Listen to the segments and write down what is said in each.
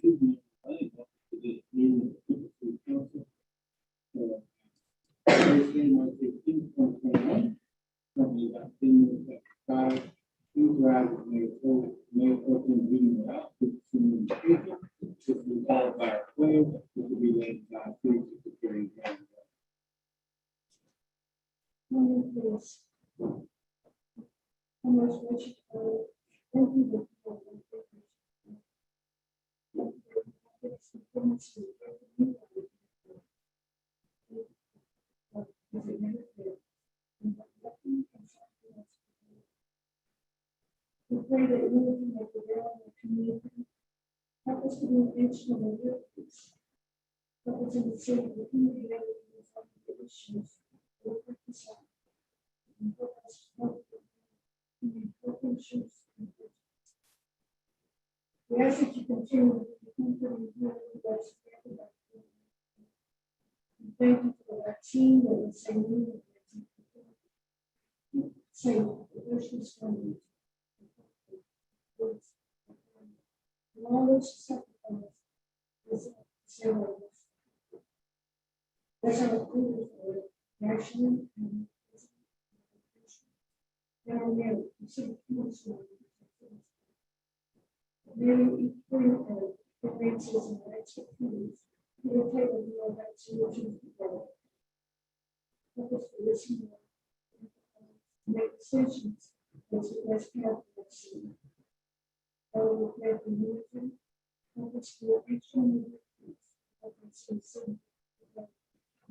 evening, welcome to this meeting of the City Council. Thursday, March 15th, 2021. Currently about 10:55. Please rise as Mayor Pro Tem reading the House with the communication. This will be followed by a prayer, which will be led by City Secretary John. Morning, please. I most wish to thank you for we pray that unity may prevail in the community. Help us to be intentional and witness. Help us in the city to come together and resolve the issues. Work this out. And help us to help issues. We ask that you continue to be comforting here with us. Thank you for our team that was saying, say, the worship from all those sacrifices is so that's our approval for national and now we have city council. Many equal advances and expertise to the table more about solutions together. Help us to listen and make decisions as the best path for the city. All of that unity, help us to actually help us to see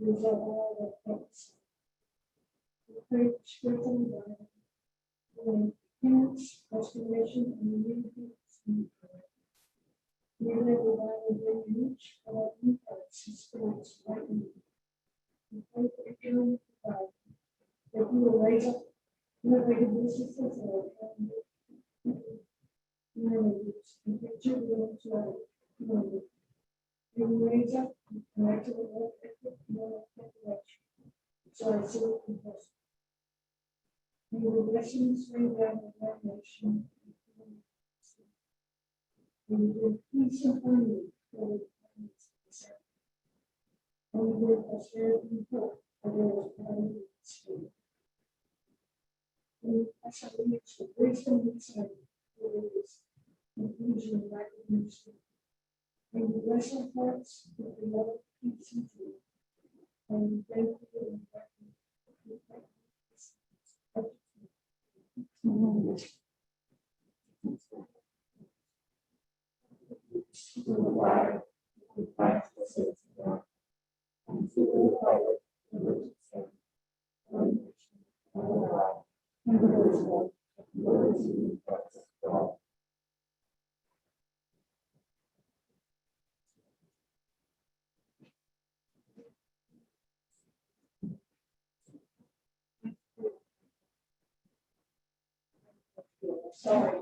resolve all the things. We pray for spiritual and parents, restoration, and unity. We live without a very rich or impacts and spirits right now. We pray for the healing of God, that you will raise up innovative businesses and managers and get your will to our community. You will raise up and connect to the work ethic and moral direction. So I see it in person. May the blessings rain down on our nation. And we give peace and harmony for the families. And we give prosperity and hope for those who in the spirit. And as I reach the wisdom and insight for this inclusion and recognition. And we bless our hearts with the love, peace, and joy. And we thank you for the sorry.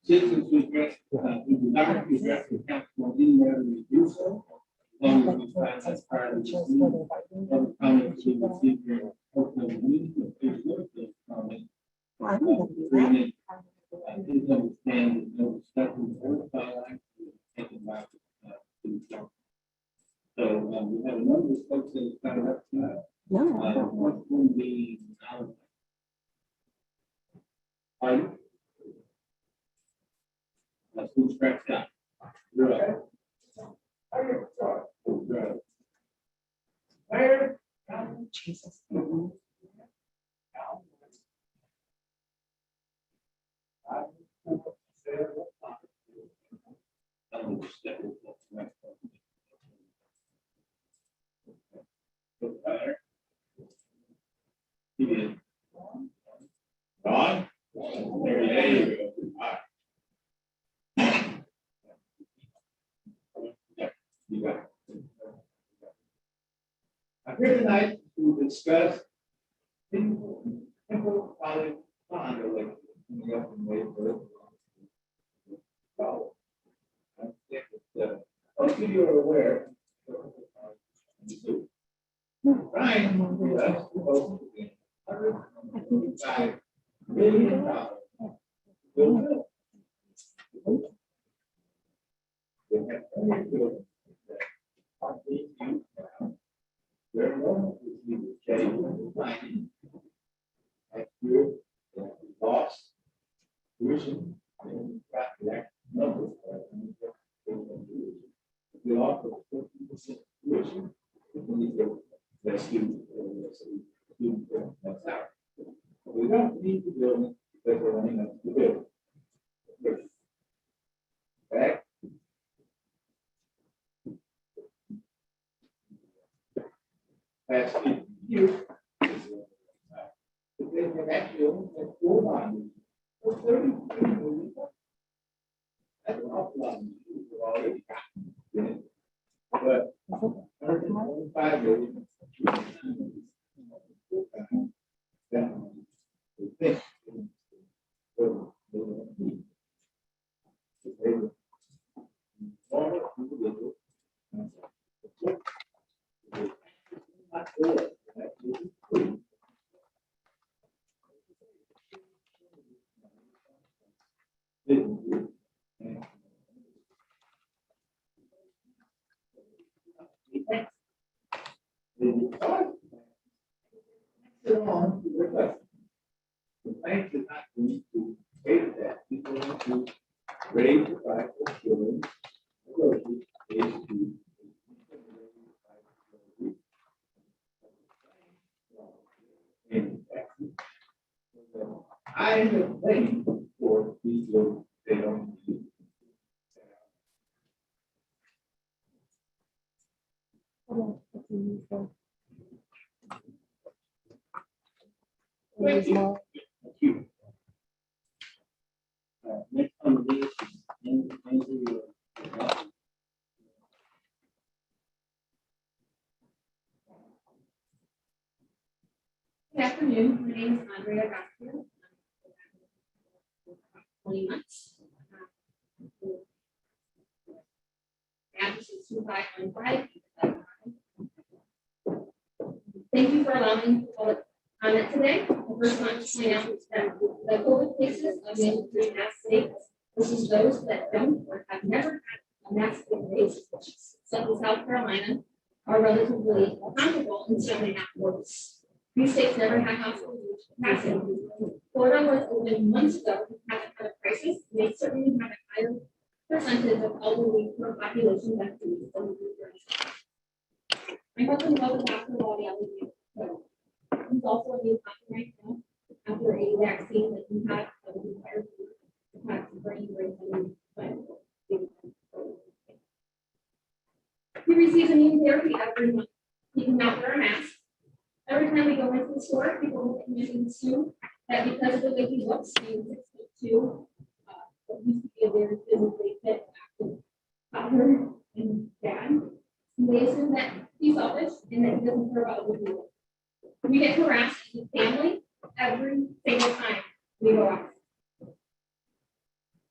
Citizens who address, who desire to address the council on any matter may do so. Long as we find that's part of the meeting. Other comments we receive during open meeting, or please note those comments. Please understand that no discussion or file action is taken by the council. So we have a number of folks that have signed up tonight. What's going to be pardon? Let's move scratch down. You're up. Mayor, Jesus. He did. Don? There you go. All right. You got it. I'm here tonight to discuss People probably find a way to me up and wait for it. So, I think that, most of you are aware. Ryan, that's supposed to be $125 million. Bill. They have plenty of buildings that are being used now. There are one which we would change the planning. Next year, they lost tuition and got that number. We offer 50% tuition. We get the student, that's out. We don't need the building because we're running up the building. Back. Past 50 years. But they have actually only had 4 bonding for 33 million. That's an awful lot of schools have already gotten. But 125 million. We think. The bank is not going to pay that. It's going to raise the price of children. Groceries is to. I end up paying for these little, they don't use. Thank you. Thank you. Next on the list is Andrew. Good afternoon, my name is Andrea Garcia. 20 months. Address is 2515. Thank you for allowing me public comment today. I first want to point out that the COVID cases of the United States, this is those that don't or have never had a mask in place, such as South Carolina, are relatively comparable in some way worse. These states never had hospital capacity. Florida was open months ago, hasn't had a crisis, and they certainly have a higher percentage of elderly per population density than the group. My husband was a doctor while the elderly. He's also a new doctor right now after a vaccine that he had that was required to have brain brain. He receives immune therapy every month. He cannot wear a mask. Every time we go into the store, people look at me and assume that because of the way he looks, being 6'2", but used to be a very physically fit, active father and dad, they assume that he's selfish and that he doesn't care about what we do. We get harassed as a family every single time we go out.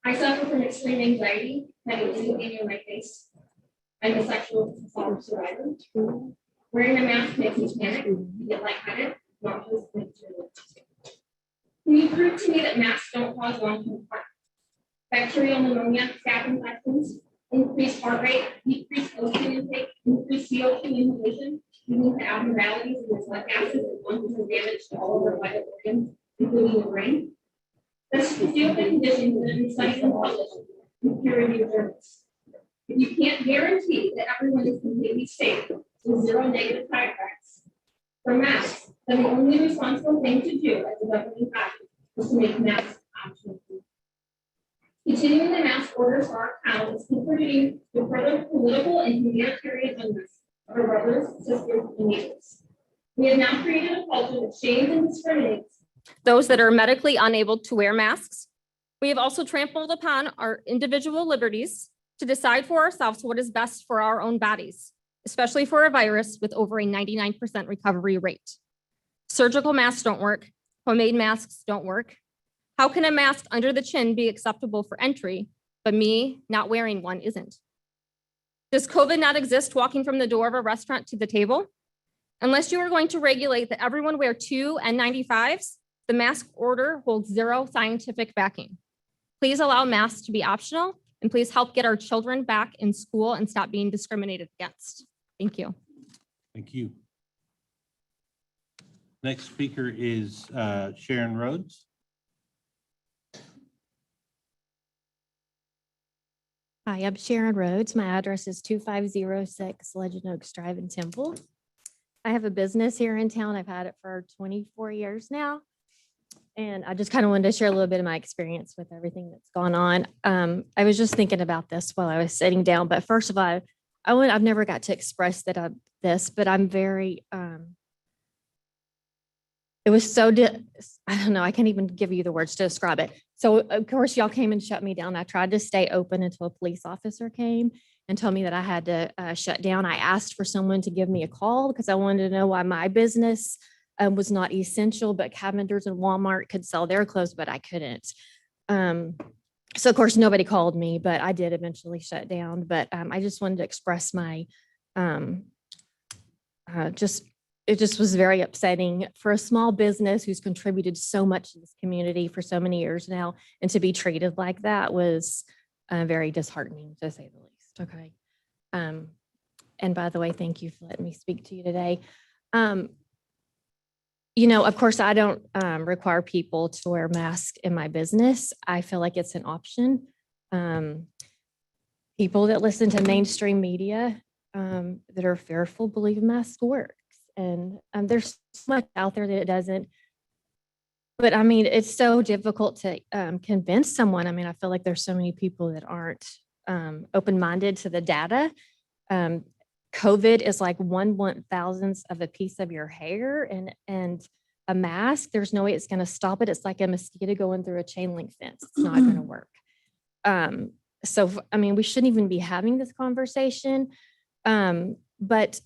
I suffer from extreme anxiety, having anything in my face. I'm a sexual assault survivor. Wearing a mask makes me panic, you get lightheaded, nauseous, and can you prove to me that masks don't cause long-term harm? Bacterial pneumonia, staph infections, increased heart rate, decreased oxygen intake, increased CO2 inhalation, leading to abnormalities in the blood gases and lungs and damage to all of our vital organs, including the brain. That's the field of conditions that have been studied and published in peer-reviewed journals. If you can't guarantee that everyone is completely safe with zero negative side effects from masks, then the only responsible thing to do as a governing body is to make masks optional. Continuing the mask orders for our town is contributing to further political and humanitarian unrest of our brothers, sisters, and neighbors. We have now created a culture that shames and discriminates those that are medically unable to wear masks. We have also trampled upon our individual liberties to decide for ourselves what is best for our own bodies, especially for a virus with over a 99% recovery rate. Surgical masks don't work. Homemade masks don't work. How can a mask under the chin be acceptable for entry, but me not wearing one isn't? Does COVID not exist walking from the door of a restaurant to the table? Unless you are going to regulate that everyone wear 2 N95s, the mask order holds zero scientific backing. Please allow masks to be optional, and please help get our children back in school and stop being discriminated against. Thank you. Thank you. Next speaker is Sharon Rhodes. Hi, I'm Sharon Rhodes. My address is 2506 Legend Oaks Drive in Temple. I have a business here in town. I've had it for 24 years now. And I just kind of wanted to share a little bit of my experience with everything that's gone on. I was just thinking about this while I was sitting down. But first of all, I've never got to express that but I'm very, it was so, I don't know, I can't even give you the words to describe it. So of course y'all came and shut me down. I tried to stay open until a police officer came and told me that I had to shut down. I asked for someone to give me a call because I wanted to know why my business was not essential, but Cavender's and Walmart could sell their clothes, but I couldn't. So of course nobody called me, but I did eventually shut down. But I just wanted to express my, it just was very upsetting for a small business who's contributed so much to this community for so many years now, and to be treated like that was very disheartening, to say the least. Okay. And by the way, thank you for letting me speak to you today. You know, of course, I don't require people to wear masks in my business. I feel like it's an option. People that listen to mainstream media that are fearful believe masks work. And there's so much out there that it doesn't. But I mean, it's so difficult to convince someone. I mean, I feel like there's so many people that aren't open-minded to the data. COVID is like 1/1000th of a piece of your hair, and a mask, there's no way it's going to stop it. It's like a mosquito going through a chain link fence. It's not going to work. So, I mean, we shouldn't even be having this conversation. But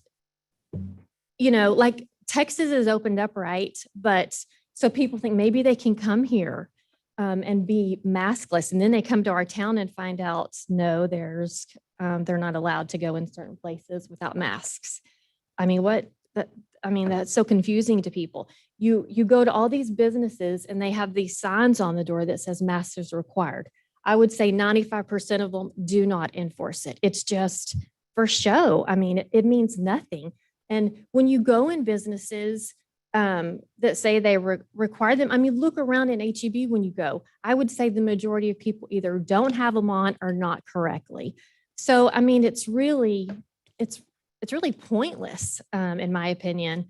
you know, like Texas is opened up, right? But so people think maybe they can come here and be maskless. And then they come to our town and find out, no, they're not allowed to go in certain places without masks. I mean, that's so confusing to people. You go to all these businesses and they have these signs on the door that says masks is required. I would say 95% of them do not enforce it. It's just for show. I mean, it means nothing. And when you go in businesses that say they require them, I mean, look around in HEB when you go. I would say the majority of people either don't have them on or not correctly. So, I mean, it's really pointless, in my opinion,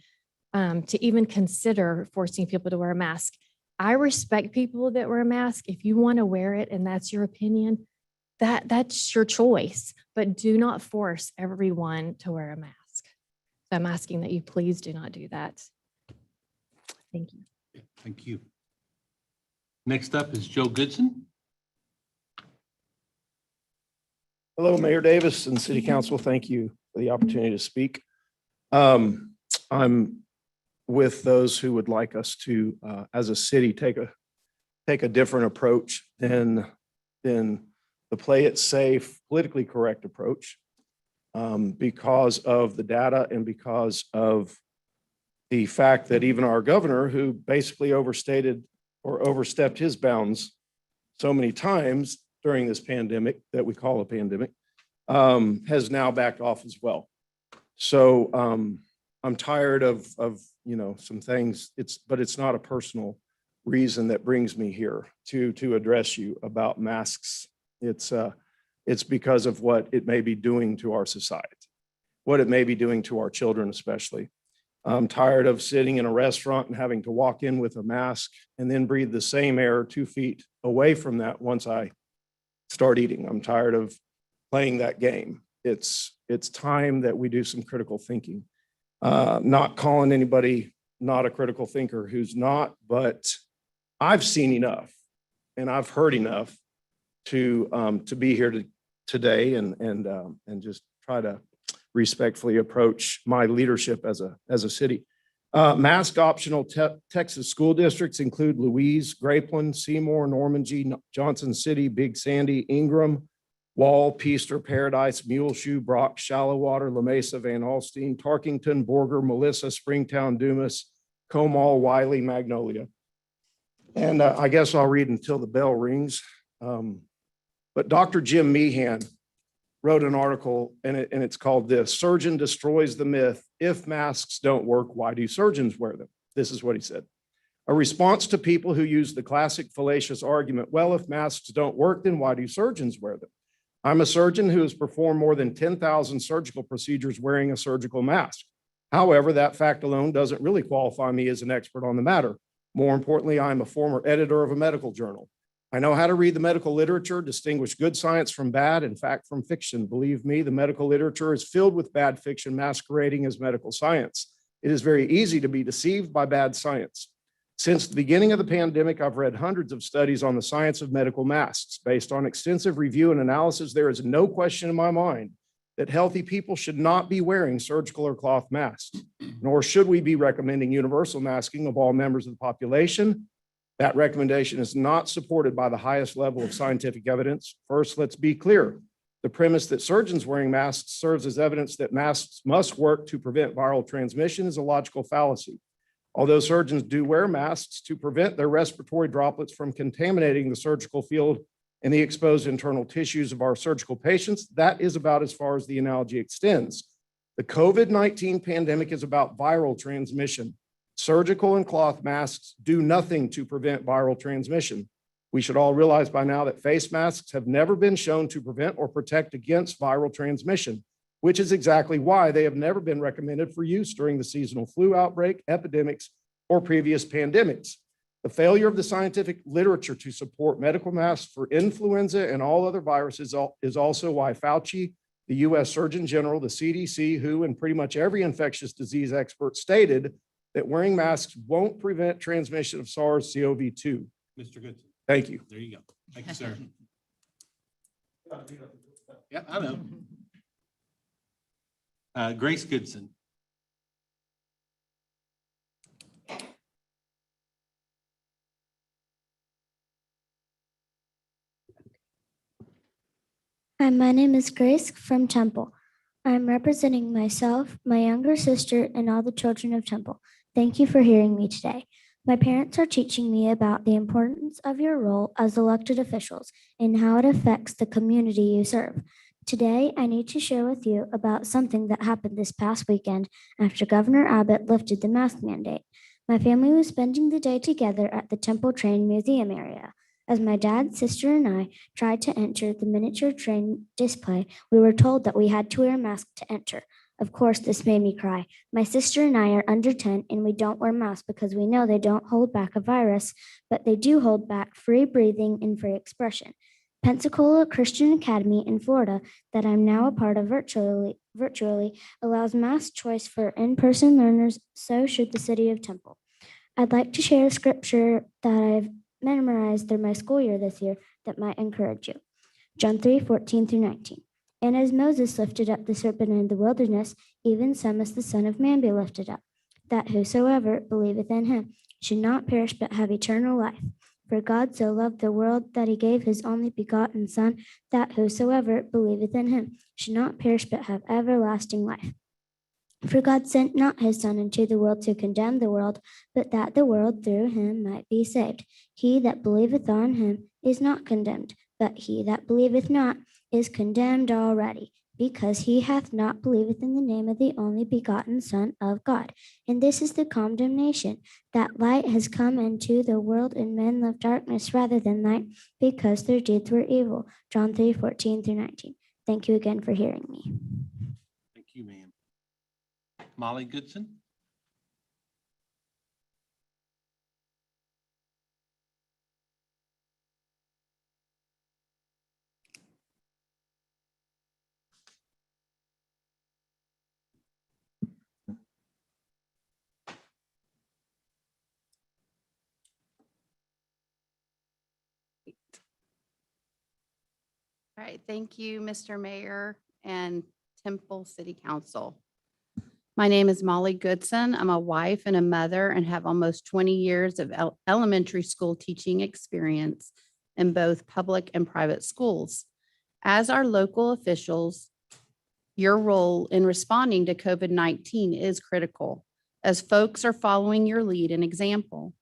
to even consider forcing people to wear a mask. I respect people that wear a mask. If you want to wear it and that's your opinion, that's your choice. But do not force everyone to wear a mask. So I'm asking that you please do not do that. Thank you. Thank you. Next up is Joe Goodson. Hello, Mayor Davis and City Council. Thank you for the opportunity to speak. I'm with those who would like us to, as a city, take a different approach than the play it safe, politically correct approach. Because of the data and because of the fact that even our governor, who basically overstated or overstepped his bounds so many times during this pandemic that we call a pandemic, has now backed off as well. So I'm tired of some things. But it's not a personal reason that brings me here to address you about masks. It's because of what it may be doing to our society, what it may be doing to our children, especially. I'm tired of sitting in a restaurant and having to walk in with a mask and then breathe the same air 2 feet away from that once I start eating. I'm tired of playing that game. It's time that we do some critical thinking. Not calling anybody not a critical thinker who's not, but I've seen enough and I've heard enough to be here today and just try to respectfully approach my leadership as a city. Mask optional Texas school districts include Louise, Grapeland, Seymour, Normandy, Johnson City, Big Sandy, Ingram, Wall, Peaster, Paradise, Muleshoe, Brock, Shallow-Water, La Mesa, Van Alstine, Tarkington, Borger, Melissa, Springtown, Dumas, Comal, Wiley, Magnolia. And I guess I'll read until the bell rings. But Dr. Jim Meehan wrote an article and it's called this: Surgeon Destroys the Myth. If masks don't work, why do surgeons wear them? This is what he said. A response to people who use the classic fallacious argument, well, if masks don't work, then why do surgeons wear them? I'm a surgeon who has performed more than 10,000 surgical procedures wearing a surgical mask. However, that fact alone doesn't really qualify me as an expert on the matter. More importantly, I'm a former editor of a medical journal. I know how to read the medical literature, distinguish good science from bad and fact from fiction. Believe me, the medical literature is filled with bad fiction masquerading as medical science. It is very easy to be deceived by bad science. Since the beginning of the pandemic, I've read hundreds of studies on the science of medical masks. Based on extensive review and analysis, there is no question in my mind that healthy people should not be wearing surgical or cloth masks, nor should we be recommending universal masking of all members of the population. That recommendation is not supported by the highest level of scientific evidence. First, let's be clear. The premise that surgeons wearing masks serves as evidence that masks must work to prevent viral transmission is a logical fallacy. Although surgeons do wear masks to prevent their respiratory droplets from contaminating the surgical field and the exposed internal tissues of our surgical patients, that is about as far as the analogy extends. The COVID-19 pandemic is about viral transmission. Surgical and cloth masks do nothing to prevent viral transmission. We should all realize by now that face masks have never been shown to prevent or protect against viral transmission, which is exactly why they have never been recommended for use during the seasonal flu outbreak, epidemics, or previous pandemics. The failure of the scientific literature to support medical masks for influenza and all other viruses is also why Fauci, the US Surgeon General, the CDC, WHO, and pretty much every infectious disease expert stated that wearing masks won't prevent transmission of SARS-CoV-2. Mr. Goodson, Thank you. there you go. Thank you, sir. Yeah, I know. Grace Goodson. Hi, my name is Grace from Temple. I'm representing myself, my younger sister, and all the children of Temple. Thank you for hearing me today. My parents are teaching me about the importance of your role as elected officials and how it affects the community you serve. Today, I need to share with you about something that happened this past weekend after Governor Abbott lifted the mask mandate. My family was spending the day together at the Temple Train Museum area. As my dad, sister, and I tried to enter the miniature train display, we were told that we had to wear a mask to enter. Of course, this made me cry. My sister and I are under 10 and we don't wear masks because we know they don't hold back a virus, but they do hold back free breathing and free expression. Pensacola Christian Academy in Florida, that I'm now a part of virtually allows mask choice for in-person learners, so should the city of Temple. I'd like to share a scripture that I've memorized through my school year this year that might encourage you. John 3:14-19. And as Moses lifted up the serpent in the wilderness, even so must the Son of Man be lifted up, that whosoever believeth in him should not perish but have eternal life. For God so loved the world that he gave his only begotten Son, that whosoever believeth in him should not perish but have everlasting life. For God sent not his Son into the world to condemn the world, but that the world through him might be saved. He that believeth on him is not condemned, but he that believeth not is condemned already, because he hath not believed in the name of the only begotten Son of God. And this is the condemnation, that light has come into the world, and men love darkness rather than light, because their deeds were evil. John 3:14-19. Thank you again for hearing me. Thank you, ma'am. Molly Goodson. All right, thank you, Mr. Mayor and Temple City Council. My name is Molly Goodson. I'm a wife and a mother and have almost 20 years of elementary school teaching experience in both public and private schools. As our local officials, your role in responding to COVID-19 is critical, as folks are following your lead and example.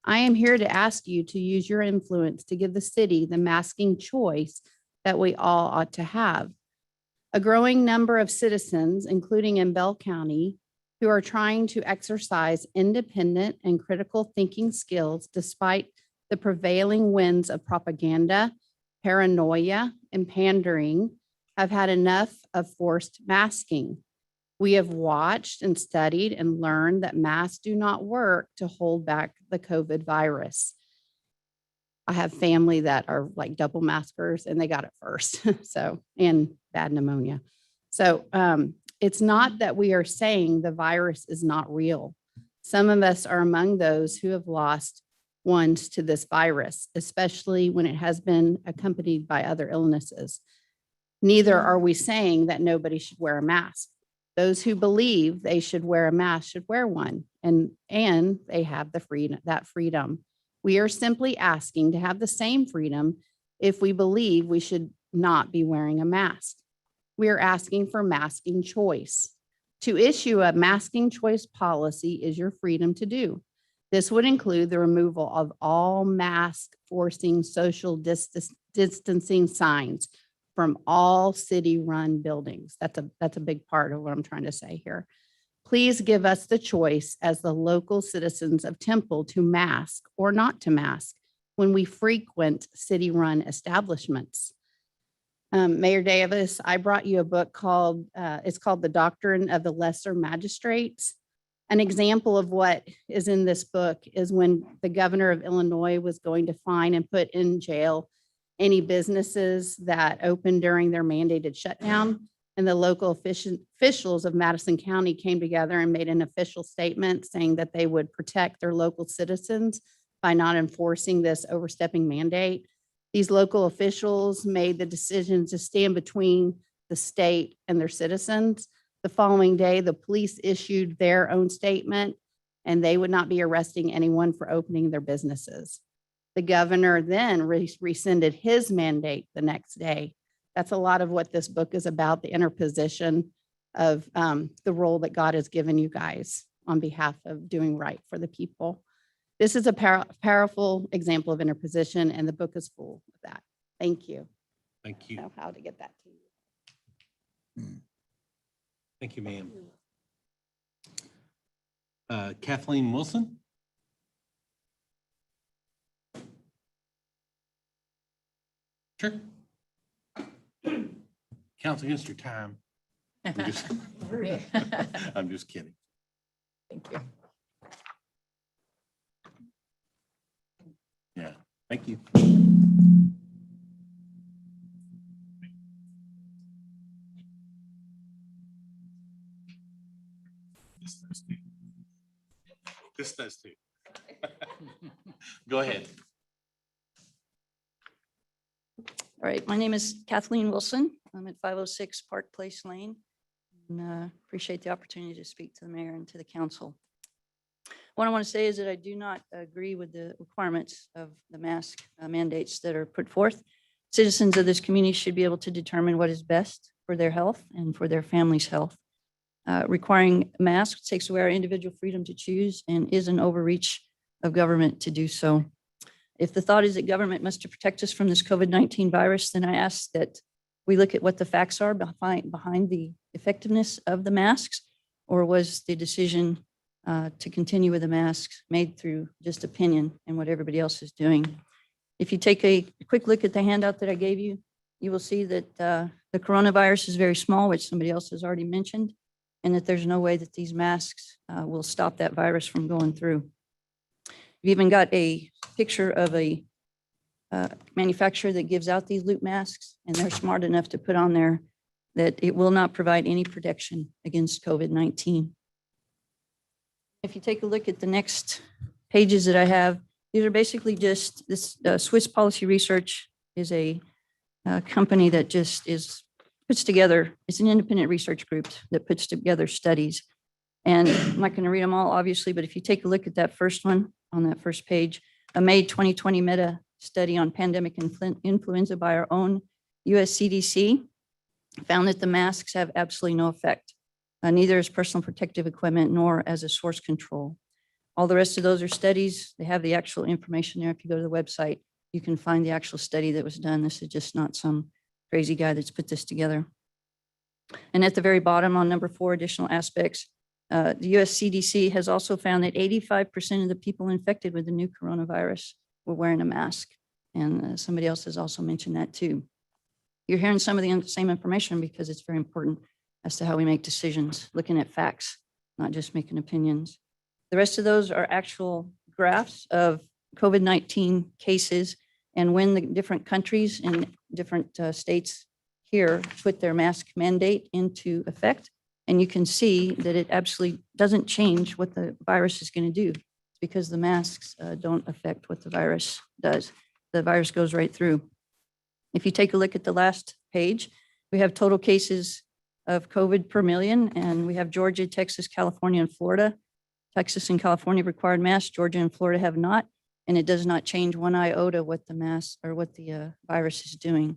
I am here to ask you to use your influence to give the city the masking choice that we all ought to have. A growing number of citizens, including in Bell County, who are trying to exercise independent and critical thinking skills despite the prevailing winds of propaganda, paranoia, and pandering, have had enough of forced masking. We have watched and studied and learned that masks do not work to hold back the COVID virus. I have family that are like double maskers and they got it first. So, and bad pneumonia. So it's not that we are saying the virus is not real. Some of us are among those who have lost ones to this virus, especially when it has been accompanied by other illnesses. Neither are we saying that nobody should wear a mask. Those who believe they should wear a mask should wear one, and they have the freedom. We are simply asking to have the same freedom if we believe we should not be wearing a mask. We are asking for masking choice. To issue a masking choice policy is your freedom to do. This would include the removal of all mask forcing social distancing signs from all city-run buildings. That's a big part of what I'm trying to say here. Please give us the choice as the local citizens of Temple to mask or not to mask when we frequent city-run establishments. Mayor Davis, I brought you a book called, it's called The Doctrine of the Lesser Magistrates. An example of what is in this book is when the governor of Illinois was going to fine and put in jail any businesses that opened during their mandated shutdown. And the local officials of Madison County came together and made an official statement saying that they would protect their local citizens by not enforcing this overstepping mandate. These local officials made the decision to stand between the state and their citizens. The following day, the police issued their own statement and they would not be arresting anyone for opening their businesses. The governor then rescinded his mandate the next day. That's a lot of what this book is about, the interposition of the role that God has given you guys on behalf of doing right for the people. This is a powerful example of interposition, and the book is full of that. Thank you. Thank you. Know how to get that to you. Thank you, ma'am. Kathleen Wilson? Sure. Counts against your time. I'm just kidding. Thank you. Yeah, thank you. This does too. Go ahead. All right, my name is Kathleen Wilson. I'm at 506 Park Place Lane. And appreciate the opportunity to speak to the mayor and to the council. What I want to say is that I do not agree with the requirements of the mask mandates that are put forth. Citizens of this community should be able to determine what is best for their health and for their family's health. Requiring masks takes away our individual freedom to choose and is an overreach of government to do so. If the thought is that government must to protect us from this COVID-19 virus, then I ask that we look at what the facts are behind the effectiveness of the masks, or was the decision to continue with the masks made through just opinion and what everybody else is doing? If you take a quick look at the handout that I gave you, you will see that the coronavirus is very small, which somebody else has already mentioned, and that there's no way that these masks will stop that virus from going through. We've even got a picture of a manufacturer that gives out these loop masks, and they're smart enough to put on there that it will not provide any protection against COVID-19. If you take a look at the next pages that I have, these are basically just this Swiss Policy Research is a company that just puts together, it's an independent research group that puts together studies. And I'm not going to read them all, obviously, but if you take a look at that first one on that first page, a May 2020 meta study on pandemic influenza by our own US CDC found that the masks have absolutely no effect, neither as personal protective equipment nor as a source control. All the rest of those are studies. They have the actual information there. If you go to the website, you can find the actual study that was done. This is just not some crazy guy that's put this together. And at the very bottom on number 4, additional aspects, the US CDC has also found that 85% of the people infected with the new coronavirus were wearing a mask. And somebody else has also mentioned that too. You're hearing some of the same information because it's very important as to how we make decisions, looking at facts, not just making opinions. The rest of those are actual graphs of COVID-19 cases and when the different countries and different states here put their mask mandate into effect. And you can see that it absolutely doesn't change what the virus is going to do. It's because the masks don't affect what the virus does. The virus goes right through. If you take a look at the last page, we have total cases of COVID per million, and we have Georgia, Texas, California, and Florida. Texas and California required masks, Georgia and Florida have not, and it does not change one iota what the mask or what the virus is doing.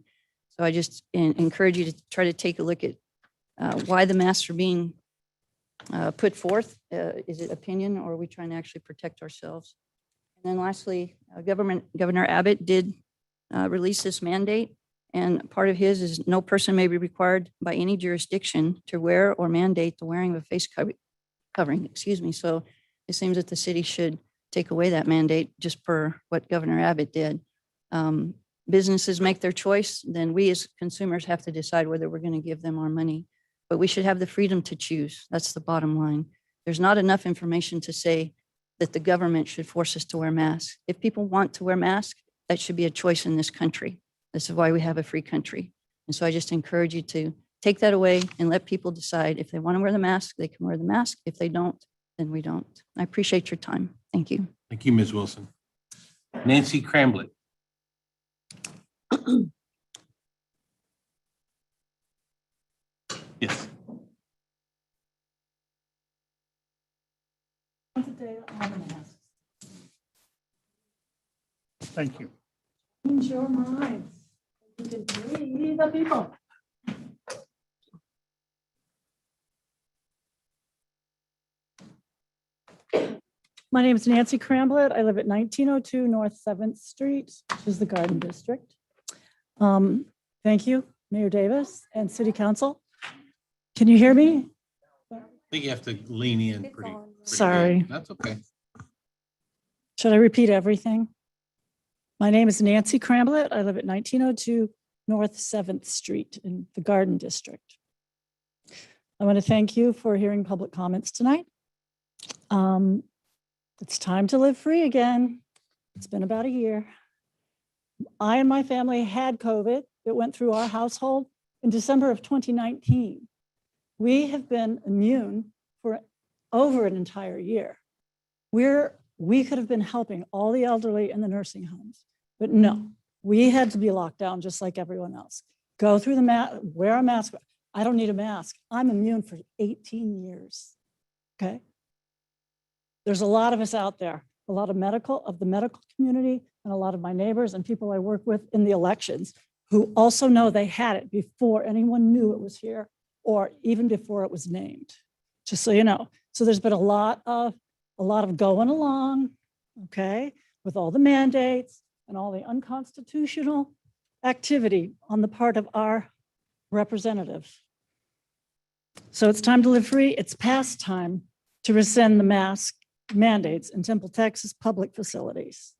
So I just encourage you to try to take a look at why the masks are being put forth. Is it opinion, or are we trying to actually protect ourselves? And then lastly, Governor Abbott did release this mandate, and part of his is no person may be required by any jurisdiction to wear or mandate the wearing of a face covering, excuse me. So it seems that the city should take away that mandate just per what Governor Abbott did. Businesses make their choice, then we as consumers have to decide whether we're going to give them our money. But we should have the freedom to choose. That's the bottom line. There's not enough information to say that the government should force us to wear masks. If people want to wear masks, that should be a choice in this country. This is why we have a free country. And so I just encourage you to take that away and let people decide if they want to wear the mask, they can wear the mask. If they don't, then we don't. I appreciate your time. Thank you. Thank you, Ms. Wilson. Nancy Cramblett. Yes. Thank you. Change your minds. You can be the people. My name is Nancy Cramblett. I live at 1902 North 7th Street, which is the Garden District. Thank you, Mayor Davis and City Council. Can you hear me? I think you have to lean in pretty Sorry. good. That's okay. Should I repeat everything? My name is Nancy Cramblett. I live at 1902 North 7th Street in the Garden District. I want to thank you for hearing public comments tonight. It's time to live free again. It's been about a year. I and my family had COVID. It went through our household in December of 2019. We have been immune for over an entire year. We could have been helping all the elderly in the nursing homes, but no, we had to be locked down just like everyone else. Go through the mask, wear a mask. I don't need a mask. I'm immune for 18 years, okay? There's a lot of us out there, a lot of the medical community, and a lot of my neighbors and people I work with in the elections who also know they had it before anyone knew it was here or even before it was named, just so you know. So there's been a lot of going along, okay, with all the mandates and all the unconstitutional activity on the part of our representatives. So it's time to live free. It's past time to rescind the mask mandates in Temple, Texas public facilities.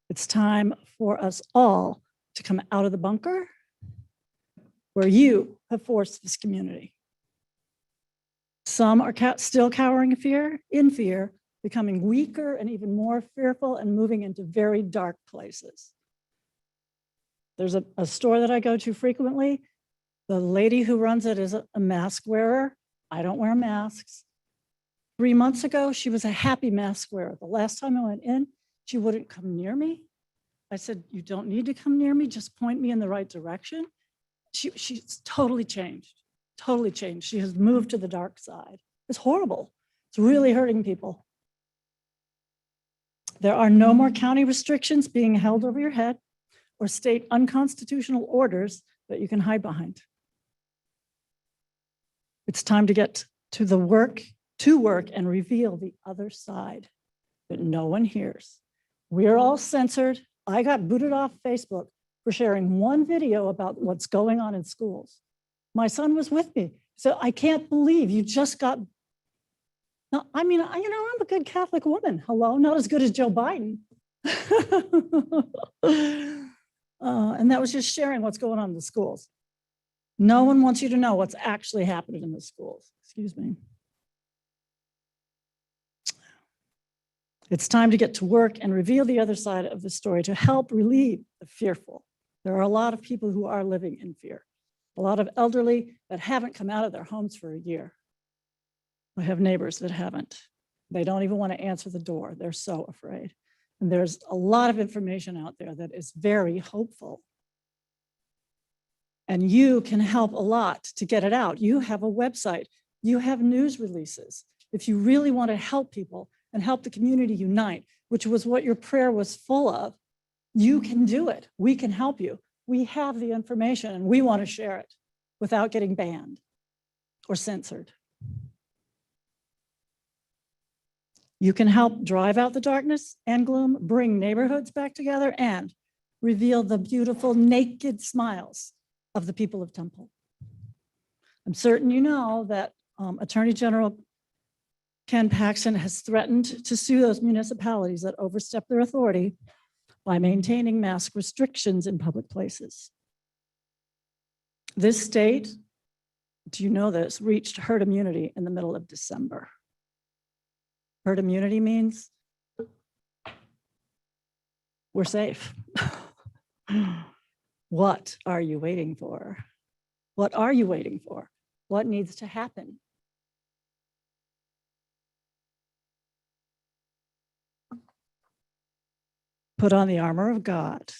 It's time for us all to come out of the bunker where you have forced this community. Some are still cowering in fear, becoming weaker and even more fearful and moving into very dark places. There's a store that I go to frequently. The lady who runs it is a mask wearer. I don't wear masks. 3 months ago, she was a happy mask wearer. The last time I went in, she wouldn't come near me. I said, you don't need to come near me, just point me in the right direction. She's totally changed, totally changed. She has moved to the dark side. It's horrible. It's really hurting people. There are no more county restrictions being held over your head or state unconstitutional orders that you can hide behind. It's time to get to work and reveal the other side that no one hears. We're all censored. I got booted off Facebook for sharing one video about what's going on in schools. My son was with me. So I can't believe you just got. No, I mean, I'm a good Catholic woman. Hello, not as good as Joe Biden. And that was just sharing what's going on in the schools. No one wants you to know what's actually happening in the schools. Excuse me. It's time to get to work and reveal the other side of the story to help relieve the fearful. There are a lot of people who are living in fear. A lot of elderly that haven't come out of their homes for a year. I have neighbors that haven't. They don't even want to answer the door. They're so afraid. And there's a lot of information out there that is very hopeful. And you can help a lot to get it out. You have a website. You have news releases. If you really want to help people and help the community unite, which was what your prayer was full of, you can do it. We can help you. We have the information and we want to share it without getting banned or censored. You can help drive out the darkness and gloom, bring neighborhoods back together, and reveal the beautiful naked smiles of the people of Temple. I'm certain you know that Attorney General Ken Paxton has threatened to sue those municipalities that overstep their authority by maintaining mask restrictions in public places. This state, do you know this, reached herd immunity in the middle of December. Herd immunity means we're safe. What are you waiting for? What are you waiting for? What needs to happen? Put on the armor of God.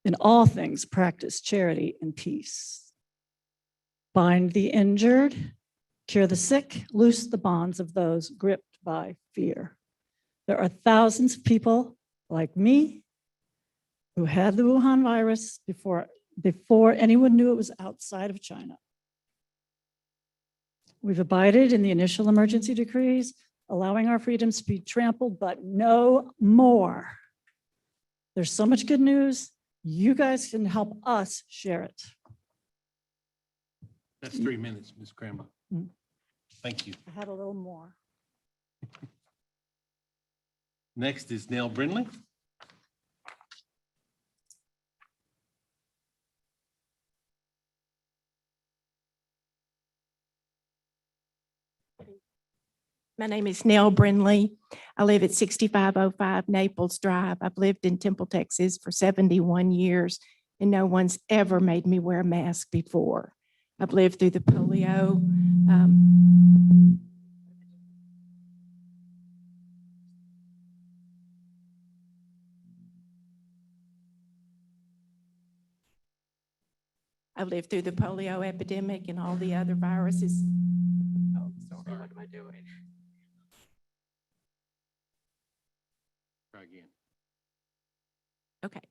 In all things, practice charity and peace. Bind the injured, cure the sick, loose the bonds of those gripped by fear. There are thousands of people like me who had the Wuhan virus before anyone knew it was outside of China. We've abided in the initial emergency decrees, allowing our freedoms to be trampled, but no more. There's so much good news. You guys can help us share it. That's 3 minutes, Ms. Cranmer. Mm. Thank you. I had a little more. Next is Nell Brindley. My name is Nell Brindley. I live at 6505 Naples Drive. I've lived in Temple, Texas for 71 years, and no one's ever made me wear a mask before. I've lived through the polio. I've lived through the polio epidemic and all the other viruses. Oh, sorry, what am I doing? Try again. Okay.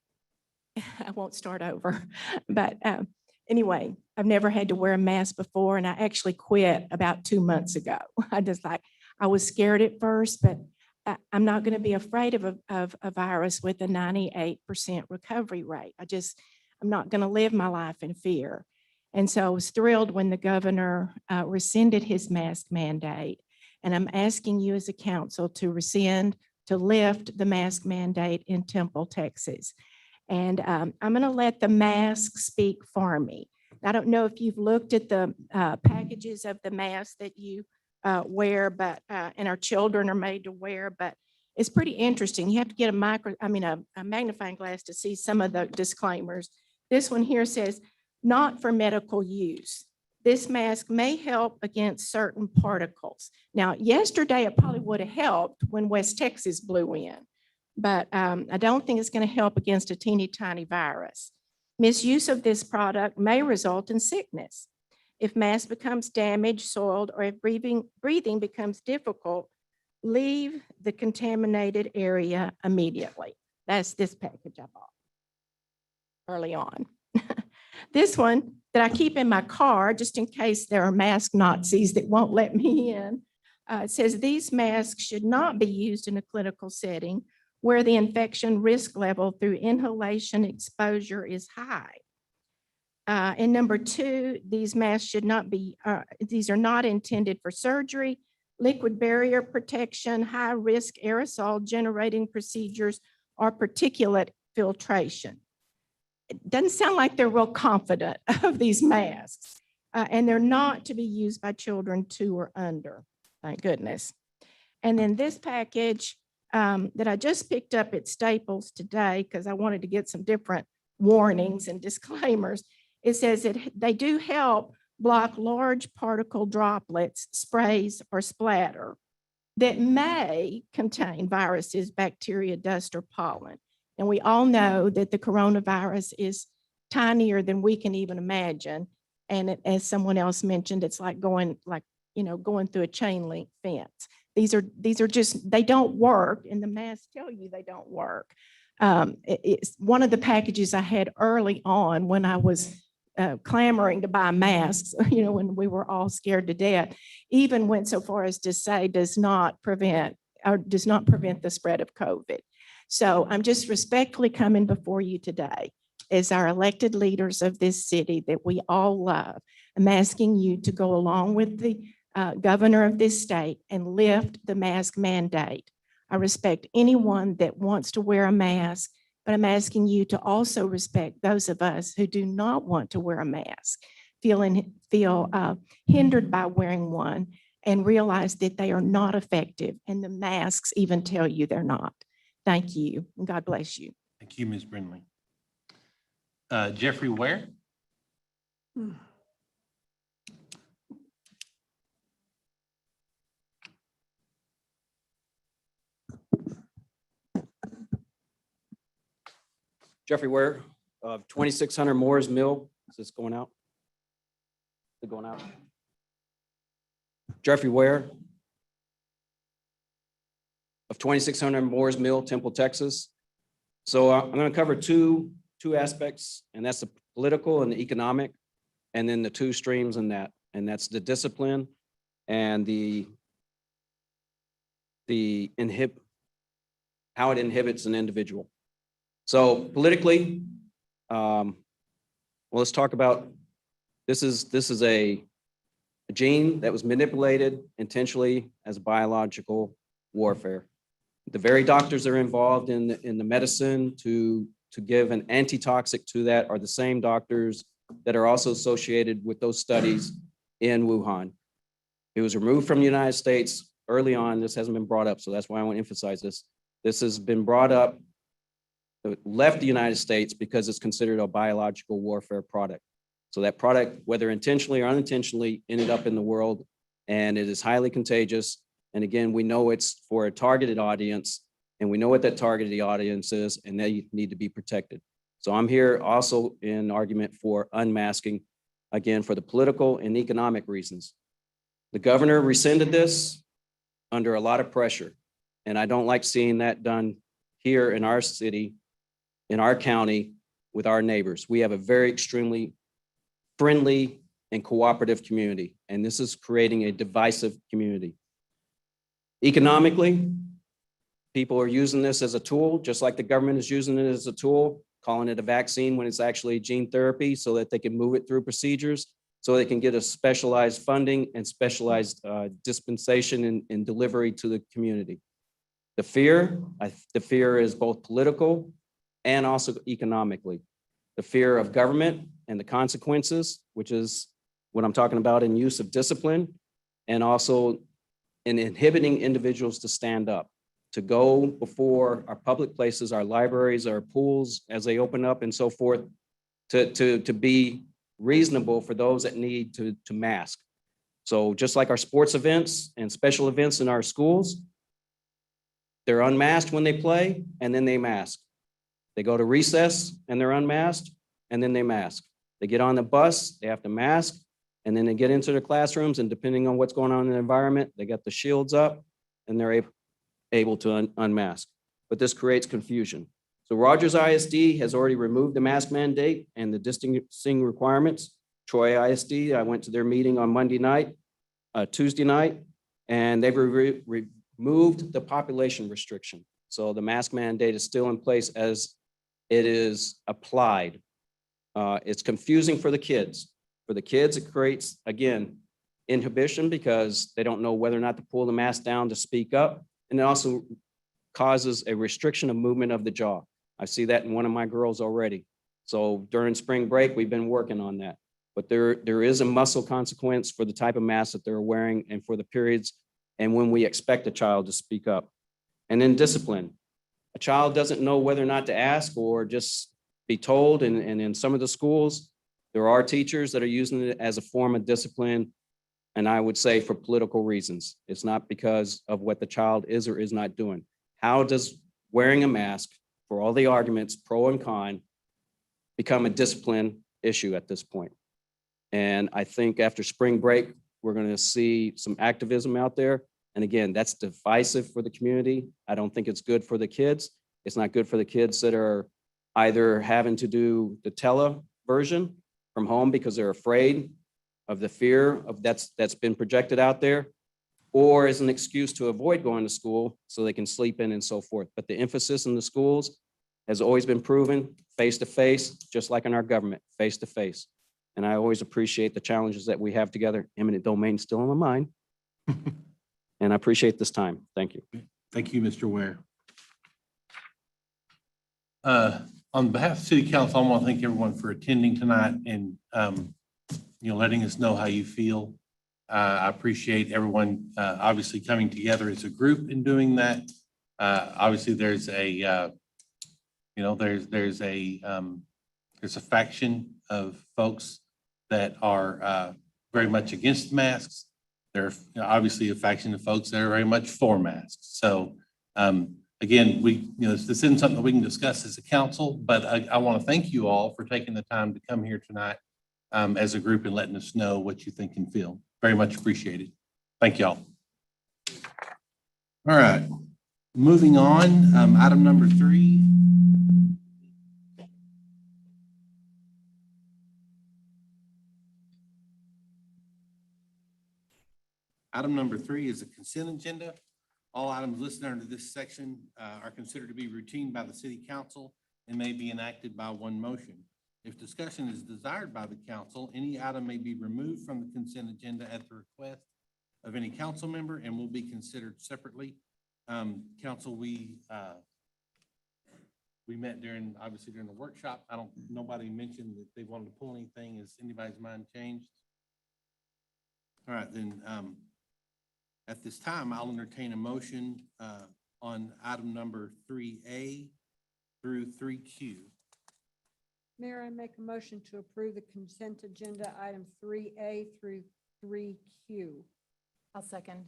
I won't start over. But anyway, I've never had to wear a mask before, and I actually quit about 2 months ago. I was scared at first, but I'm not going to be afraid of a virus with a 98% recovery rate. I'm not going to live my life in fear. And so I was thrilled when the governor rescinded his mask mandate. And I'm asking you as a council to lift the mask mandate in Temple, Texas. And I'm going to let the mask speak for me. I don't know if you've looked at the packages of the masks that you wear, but and our children are made to wear, but it's pretty interesting. You have to get a magnifying glass to see some of the disclaimers. This one here says, not for medical use. This mask may help against certain particles. Now, yesterday it probably would have helped when West Texas blew in, but I don't think it's going to help against a teeny tiny virus. Misuse of this product may result in sickness. If mask becomes damaged, soiled, or if breathing becomes difficult, leave the contaminated area immediately. That's this package I bought early on. This one that I keep in my car, just in case there are mask Nazis that won't let me in, it says these masks should not be used in a clinical setting where the infection risk level through inhalation exposure is high. And number two, these masks should not be, these are not intended for surgery, liquid barrier protection, high-risk aerosol generating procedures, or particulate filtration. It doesn't sound like they're real confident of these masks. And they're not to be used by children 2 or under, thank goodness. And then this package that I just picked up at Staples today, because I wanted to get some different warnings and disclaimers. It says that they do help block large particle droplets, sprays, or splatter that may contain viruses, bacteria, dust, or pollen. And we all know that the coronavirus is tinier than we can even imagine. And as someone else mentioned, it's like going through a chain link fence. These are just, they don't work, and the masks tell you they don't work. It's one of the packages I had early on when I was clamoring to buy masks, when we were all scared to death, even went so far as to say does not prevent the spread of COVID. So I'm just respectfully coming before you today as our elected leaders of this city that we all love. I'm asking you to go along with the governor of this state and lift the mask mandate. I respect anyone that wants to wear a mask, but I'm asking you to also respect those of us who do not want to wear a mask, feel hindered by wearing one, and realize that they are not effective, and the masks even tell you they're not. Thank you, and God bless you. Thank you, Ms. Brindley. Jeffrey Ware? Jeffrey Ware of 2600 Moores Mill. Is this going out? Is it going out? Jeffrey Ware of 2600 Moores Mill, Temple, Texas. So I'm going to cover two aspects, and that's the political and the economic, and then the two streams in that, and that's the discipline and how it inhibits an individual. So politically, well, let's talk about, this is a gene that was manipulated intentionally as biological warfare. The very doctors that are involved in the medicine to give an antitoxic to that are the same doctors that are also associated with those studies in Wuhan. It was removed from the United States early on. This hasn't been brought up, so that's why I want to emphasize this. This has been brought up, left the United States because it's considered a biological warfare product. So that product, whether intentionally or unintentionally, ended up in the world, and it is highly contagious. And again, we know it's for a targeted audience, and we know what that targeted audience is, and they need to be protected. So I'm here also in argument for unmasking, again, for the political and economic reasons. The governor rescinded this under a lot of pressure, and I don't like seeing that done here in our city, in our county, with our neighbors. We have a very extremely friendly and cooperative community, and this is creating a divisive community. Economically, people are using this as a tool, just like the government is using it as a tool, calling it a vaccine when it's actually gene therapy, so that they can move it through procedures, so they can get a specialized funding and specialized dispensation and delivery to the community. The fear is both political and also economically. The fear of government and the consequences, which is what I'm talking about in use of discipline, and also in inhibiting individuals to stand up, to go before our public places, our libraries, our pools, as they open up and so forth, to be reasonable for those that need to mask. So just like our sports events and special events in our schools, they're unmasked when they play, and then they mask. They go to recess and they're unmasked, and then they mask. They get on the bus, they have to mask, And then they get into their classrooms, and depending on what's going on in the environment, they got the shields up and they're able to unmask. But this creates confusion. So Rogers ISD has already removed the mask mandate and the distancing requirements. Troy ISD, I went to their meeting on Tuesday night, and they've removed the population restriction. So the mask mandate is still in place as it is applied. It's confusing for the kids. For the kids, it creates, again, inhibition because they don't know whether or not to pull the mask down to speak up. And it also causes a restriction of movement of the jaw. I see that in one of my girls already. So during spring break, we've been working on that. But there is a muscle consequence for the type of mask that they're wearing and for the periods and when we expect a child to speak up. And then discipline. A child doesn't know whether or not to ask or just be told. And in some of the schools, there are teachers that are using it as a form of discipline. And I would say for political reasons. It's not because of what the child is or is not doing. How does wearing a mask, for all the arguments, pro and con, become a discipline issue at this point? And I think after spring break, we're going to see some activism out there. And again, that's divisive for the community. I don't think it's good for the kids. It's not good for the kids that are either having to do the tele version from home because they're afraid of the fear of that's been projected out there, or as an excuse to avoid going to school so they can sleep in and so forth. But the emphasis in the schools has always been proven face-to-face, just like in our government, face-to-face. And I always appreciate the challenges that we have together. Eminent domain still on my mind. And I appreciate this time. Thank you. Thank you, Mr. Ware. On behalf of City Council, I want to thank everyone for attending tonight and letting us know how you feel. I appreciate everyone obviously coming together as a group and doing that. Obviously, there's a there's a faction of folks that are very much against masks. There's obviously a faction of folks that are very much for masks. So again, this isn't something that we can discuss as a council, but I want to thank you all for taking the time to come here tonight as a group and letting us know what you think and feel. Very much appreciated. Thank y'all. All right, moving on, item number 3. Item number 3 is a consent agenda. All items listed under this section are considered to be routine by the City Council and may be enacted by one motion. If discussion is desired by the council, any item may be removed from the consent agenda at the request of any council member and will be considered separately. Council, we met obviously during the workshop. Nobody mentioned that they wanted to pull anything. Has anybody's mind changed? All right, then at this time, I'll entertain a motion on item number 3A through 3Q. Mayor, I make a motion to approve the consent agenda item 3A through 3Q. I'll second.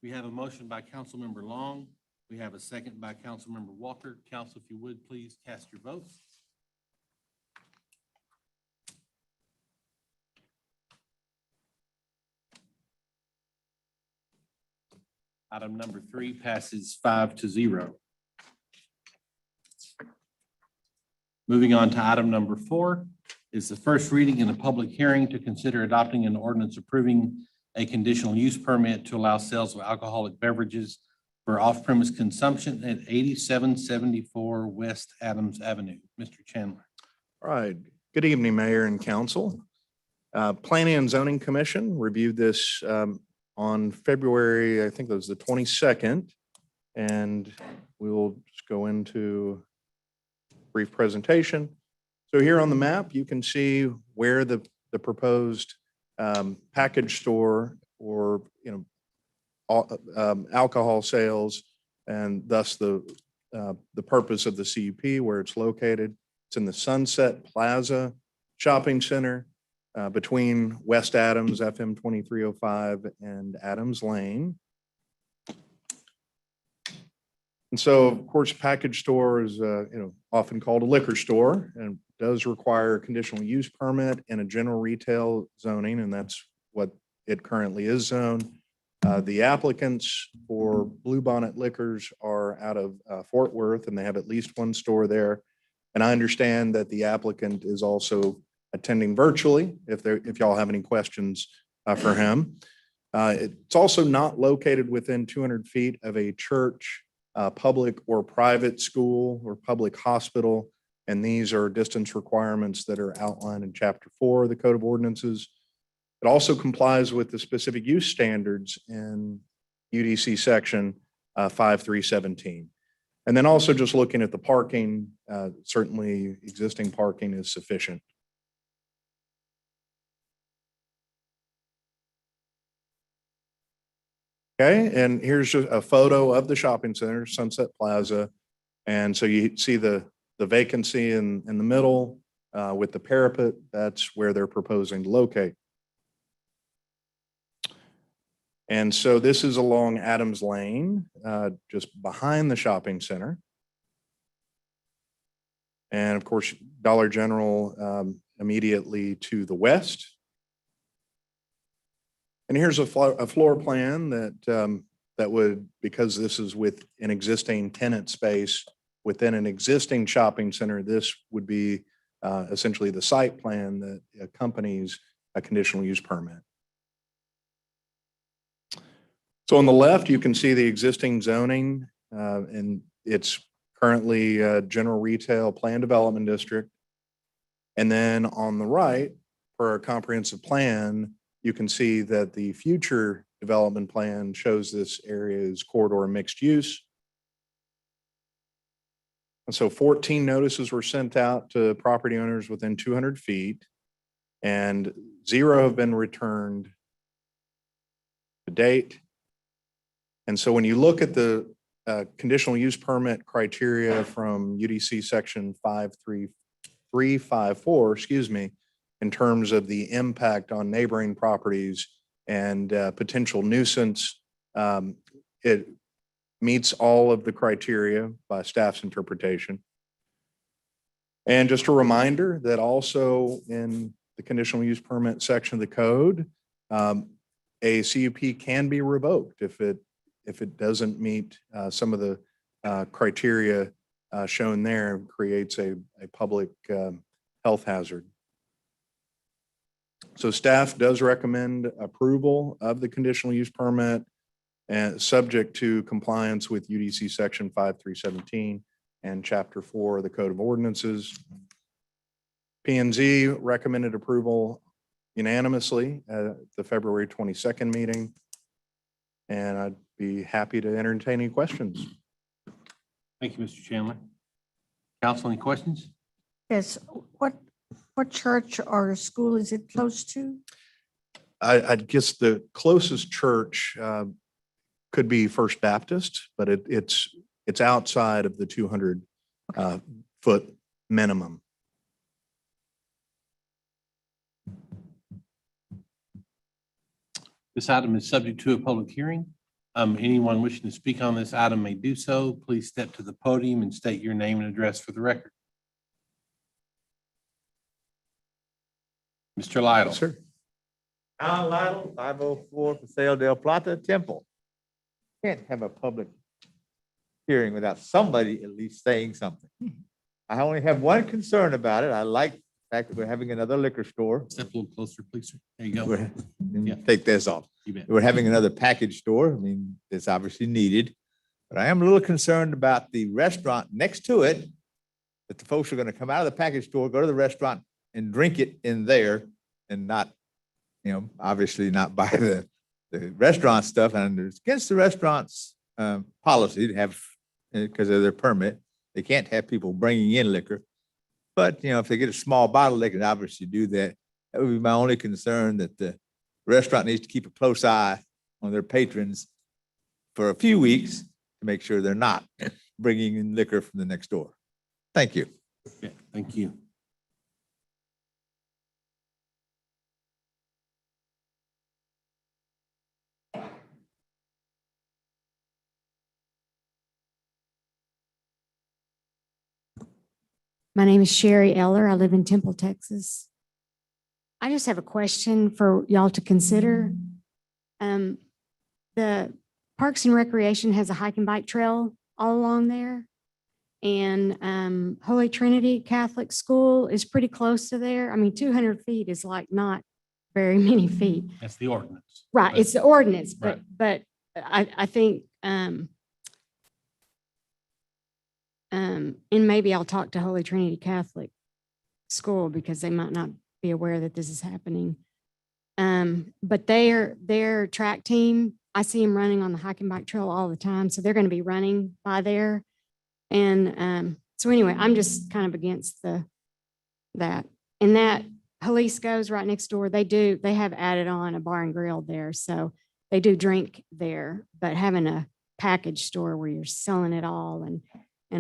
We have a motion by Councilmember Long. We have a second by Councilmember Walker. Council, if you would, please cast your votes. Item number 3 passes 5-0. Moving on to item number 4 is the first reading in a public hearing to consider adopting an ordinance approving a conditional use permit to allow sales of alcoholic beverages for off-premise consumption at 8774 West Adams Avenue. Mr. Chandler. All right. Good evening, Mayor and Council. Planning and Zoning Commission reviewed this on February, I think that was the 22nd, and we will just go into brief presentation. So here on the map, you can see where the proposed package store or alcohol sales, and thus the purpose of the CUP, where it's located. It's in the Sunset Plaza Shopping Center between West Adams, FM 2305, and Adams Lane. And so, of course, package store is often called a liquor store, and does require a conditional use permit in a general retail zoning, and that's what it currently is zoned. The applicants for Bluebonnet Liquors are out of Fort Worth, and they have at least one store there. And I understand that the applicant is also attending virtually, if y'all have any questions for him. It's also not located within 200 feet of a church, public or private school or public hospital. And these are distance requirements that are outlined in Chapter 4 of the Code of Ordinances. It also complies with the specific use standards in UDC Section 5317. And then also just looking at the parking, certainly existing parking is sufficient. Okay, and here's just a photo of the shopping center, Sunset Plaza. And so you see the vacancy in the middle with the parapet. That's where they're proposing to locate. And so this is along Adams Lane, just behind the shopping center. And of course, Dollar General immediately to the west. And here's a floor plan that would, because this is with an existing tenant space within an existing shopping center, this would be essentially the site plan that accompanies a conditional use permit. So on the left, you can see the existing zoning, and it's currently a general retail plan development district. And then on the right, for a comprehensive plan, you can see that the future development plan shows this area as corridor mixed use. And so 14 notices were sent out to property owners within 200 feet, and 0 have been returned to date. And so when you look at the conditional use permit criteria from UDC Section 53354, in terms of the impact on neighboring properties and potential nuisance, it meets all of the criteria by staff's interpretation. And just a reminder that also in the conditional use permit section of the code, a CUP can be revoked if it doesn't meet some of the criteria shown there and creates a public health hazard. So staff does recommend approval of the conditional use permit and subject to compliance with UDC Section 5317 and Chapter 4 of the Code of Ordinances. P&Z recommended approval unanimously at the February 22nd meeting. And I'd be happy to entertain any questions. Thank you, Mr. Chandler. Council, any questions? Yes, what church or school is it close to? I guess the closest church could be First Baptist, but it's outside of the 200 foot minimum. This item is subject to a public hearing. Anyone wishing to speak on this item may do so. Please step to the podium and state your name and address for the record. Mr. Lytle. Sir. Al Lytle, 504 Paseo del Plata Temple. Can't have a public hearing without somebody at least saying something. I only have one concern about it. I like the fact that we're having another liquor store. Step a little closer, please, sir. There you go. Yeah. Take this off. You bet. We're having another package store. I mean, it's obviously needed. But I am a little concerned about the restaurant next to it, that the folks are going to come out of the package store, go to the restaurant and drink it in there and not, obviously not buy the restaurant stuff. And it's against the restaurant's policy to have, because of their permit, they can't have people bringing in liquor. But, if they get a small bottle, they can obviously do that. That would be my only concern, that the restaurant needs to keep a close eye on their patrons for a few weeks to make sure they're not bringing in liquor from the next door. Thank you. Yeah, thank you. My name is Sherry Eller. I live in Temple, Texas. I just have a question for y'all to consider. The Parks and Recreation has a hike and bike trail all along there. And Holy Trinity Catholic School is pretty close to there. I mean, 200 feet is like not very many feet. That's the ordinance. Right, But- it's the ordinance, Right. but I think, and maybe I'll talk to Holy Trinity Catholic School because they might not be aware that this is happening. But their track team, I see them running on the hike and bike trail all the time, so they're going to be running by there. And so anyway, I'm just kind of against that. And that Jalisco's right next door, they have added on a bar and grill there, so they do drink there, but having a package store where you're selling it all and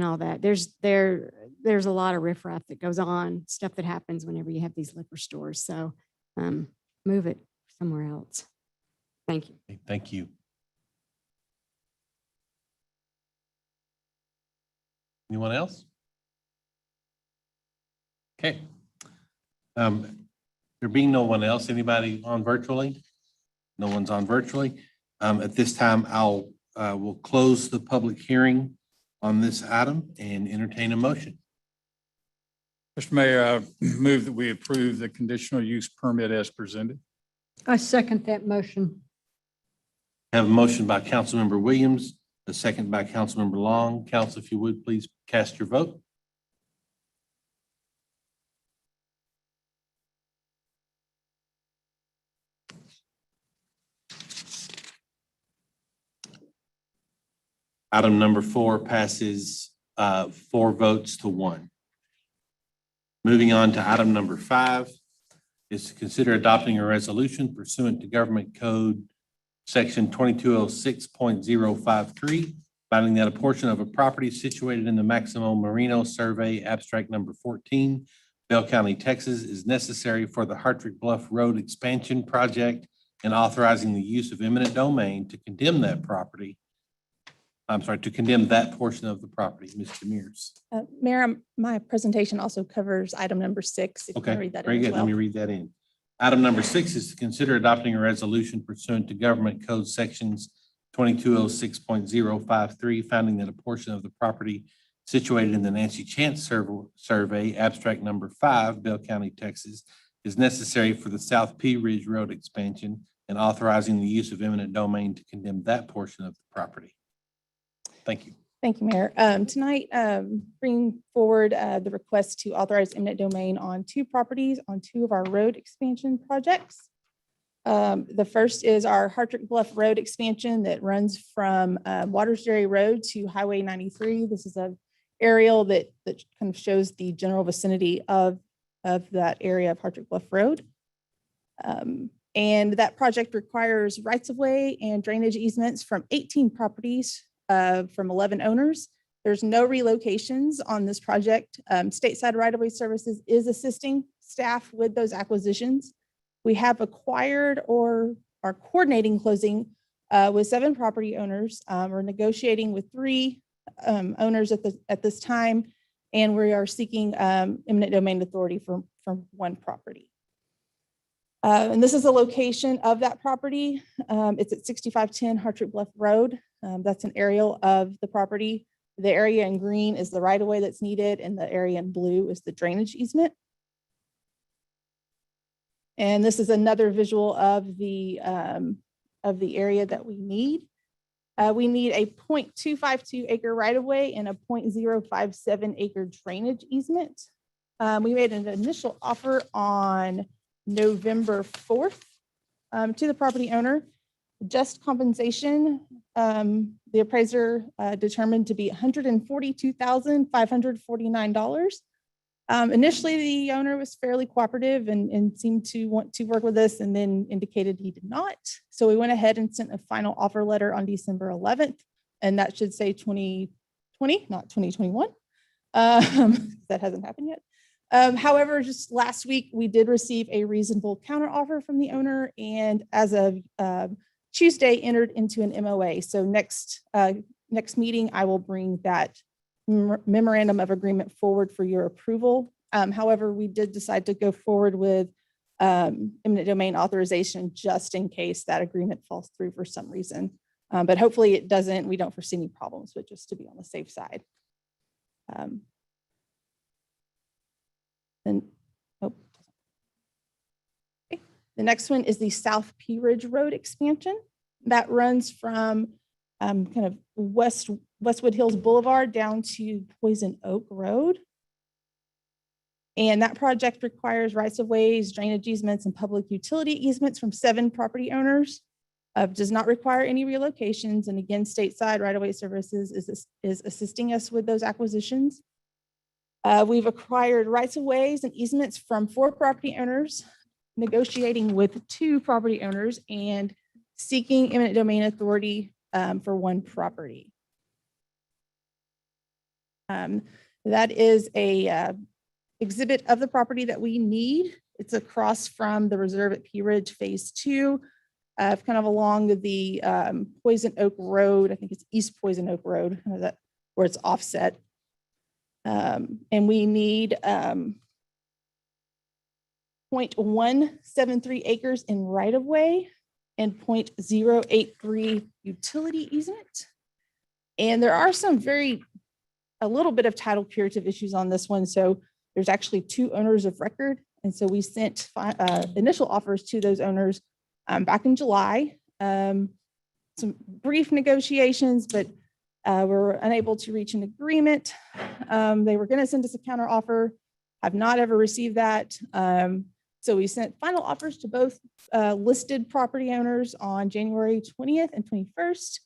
all that, there's a lot of riffraff that goes on, stuff that happens whenever you have these liquor stores. So move it somewhere else. Thank you. Thank you. Anyone else? Okay. There being no one else, anybody on virtually? No one's on virtually. At this time, we'll close the public hearing on this item and entertain a motion. Mr. Mayor, I move that we approve the conditional use permit as presented. I second that motion. Have a motion by Councilmember Williams, a second by Councilmember Long. Council, if you would, please cast your vote. Item number 4 passes 4 votes to 1. Moving on to item number 5 is to consider adopting a resolution pursuant to Government Code Section 2206.053, finding that a portion of a property situated in the Maximo Marino Survey, abstract number 14, Bell County, Texas, is necessary for the Hartrick Bluff Road expansion project and authorizing the use of eminent domain to condemn that property. I'm sorry, to condemn that portion of the property. Ms. Demers. Mayor, my presentation also covers item number 6. If you Okay, wanna read that in very as good. Let well. me read that in. Item number 6 is to consider adopting a resolution pursuant to Government Code Sections 2206.053, finding that a portion of the property situated in the Nancy Chance Survey, abstract number 5, Bell County, Texas, is necessary for the South P Ridge Road expansion and authorizing the use of eminent domain to condemn that portion of the property. Thank you. Thank you, Mayor. Tonight, bringing forward the request to authorize eminent domain on 2 properties on 2 of our road expansion projects. The first is our Hartrick Bluff Road expansion that runs from Watersbury Road to Highway 93. This is an aerial that kind of shows the general vicinity of that area of Hartrick Bluff Road. And that project requires rights-of-way and drainage easements from 18 properties from 11 owners. There's no relocations on this project. Stateside Right-of-Way Services is assisting staff with those acquisitions. We have acquired or are coordinating closing with 7 property owners. We're negotiating with 3 owners at this time, and we are seeking eminent domain authority from 1 property. And this is the location of that property. It's at 6510 Hartrick Bluff Road. That's an aerial of the property. The area in green is the right of way that's needed, and the area in blue is the drainage easement. And this is another visual of the area that we need. We need a 0.252 acre right of way and a 0.057 acre drainage easement. We made an initial offer on November 4th to the property owner. Just compensation, the appraiser determined to be $142,549. Initially, the owner was fairly cooperative and seemed to want to work with us, and then indicated he did not. So we went ahead and sent a final offer letter on December 11th, and that should say 2020, not 2021. That hasn't happened yet. However, just last week, we did receive a reasonable counteroffer from the owner, and as of Tuesday, entered into an MOA. So next meeting, I will bring that memorandum of agreement forward for your approval. However, we did decide to go forward with eminent domain authorization just in case that agreement falls through for some reason. But hopefully it doesn't. We don't foresee any problems, but just to be on the safe side. And oh, okay. The next one is the South Pea Ridge Road expansion that runs from kind of Westwood Hills Boulevard down to Poison Oak Road. And that project requires rights of ways, drainage easements, and public utility easements from 7 property owners. Does not require any relocations. And again, stateside right-of-way services is assisting us with those acquisitions. We've acquired rights of ways and easements from 4 property owners, negotiating with 2 property owners, and seeking eminent domain authority for 1 property. That is a exhibit of the property that we need. It's across from the reserve at Pea Ridge Phase 2, kind of along the Poison Oak Road. I think it's East Poison Oak Road, where it's offset. And we need 0.173 acres in right-of-way and 0.083 utility easement. And there are some a little bit of title curative issues on this one. So there's actually 2 owners of record. And so we sent initial offers to those owners back in July. Some brief negotiations, but we're unable to reach an agreement. They were going to send us a counter offer. I've not ever received that. So we sent final offers to both listed property owners on January 20th and 21st.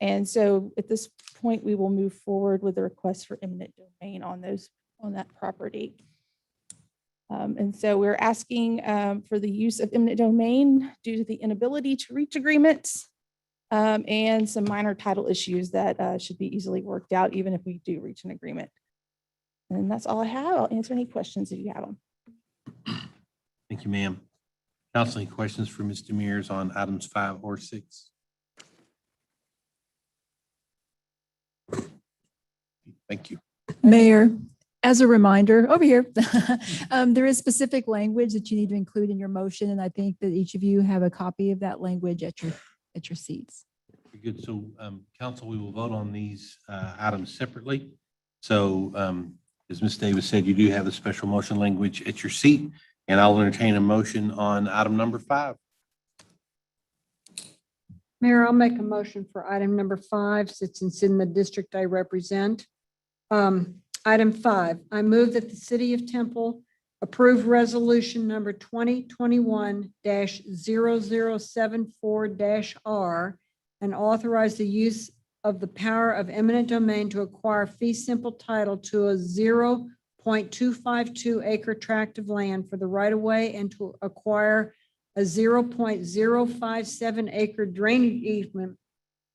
And so at this point, we will move forward with the request for eminent domain on that property. And so we're asking for the use of eminent domain due to the inability to reach agreements and some minor title issues that should be easily worked out, even if we do reach an agreement. And that's all I have. I'll answer any questions if you have them. Thank you, ma'am. Council, any questions for Ms. Demers on items 5 or 6? Thank you. Mayor, as a reminder, over here, there is specific language that you need to include in your motion, and I think that each of you have a copy of that language at your seats. Very good. So, council, we will vote on these items separately. So, as Ms. Davis said, you do have the special motion language at your seat, and I'll entertain a motion on item number 5. Mayor, I'll make a motion for item number 5, since it's in the district I represent. Item 5, I move that the city of Temple approve resolution number 2021-0074-R and authorize the use of the power of eminent domain to acquire fee simple title to a 0.252 acre tract of land for the right of way and to acquire a 0.057 acre drainage easement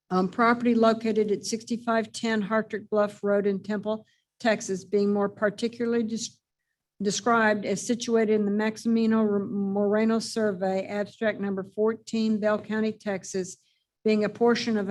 on property located at 6510 Hartrick Bluff Road in Temple, Texas, being more particularly described as situated in the Maximino Moreno Survey, abstract number 14, Bell County, Texas, being a portion of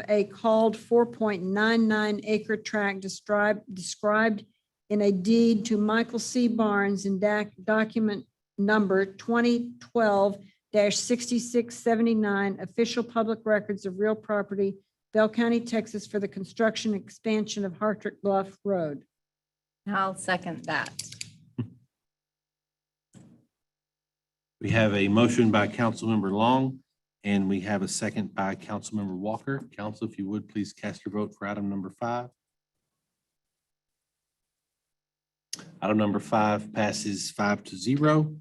a called 4.99 acre tract described in a deed to Michael C. Barnes in document number 2012-6679, official public records of real property, Bell County, Texas, for the construction and expansion of Hartrick Bluff Road. I'll second that. We have a motion by Councilmember Long, and we have a second by Councilmember Walker. Council, if you would, please cast your vote for item number 5. Item number 5 passes 5-0.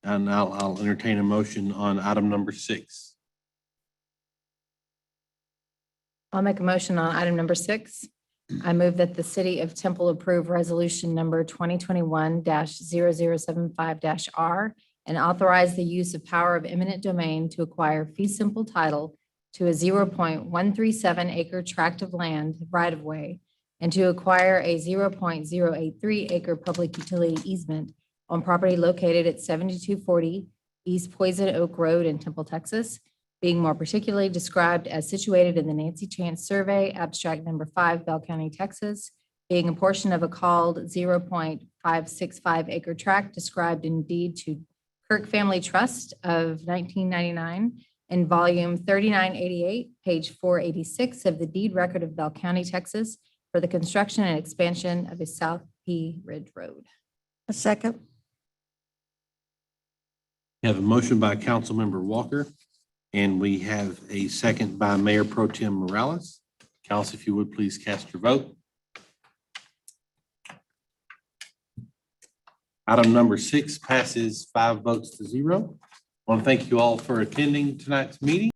And I'll entertain a motion on item number 6. I'll make a motion on item number 6. I move that the city of Temple approve resolution number 2021-0075-R and authorize the use of power of eminent domain to acquire fee simple title to a 0.137 acre tract of land right of way and to acquire a 0.083 acre public utility easement on property located at 7240 East Poison Oak Road in Temple, Texas, being more particularly described as situated in the Nancy Chance Survey, abstract number 5, Bell County, Texas, being a portion of a called 0.565 acre tract described in deed to Kirk Family Trust of 1999 in volume 3988, page 486 of the deed record of Bell County, Texas, for the construction and expansion of a South P Ridge Road. A second. We have a motion by Councilmember Walker, and we have a second by Mayor Pro Tem Morales. Council, if you would please cast your vote. Item number 6 passes 5 votes to 0. I want to thank you all for attending tonight's meeting.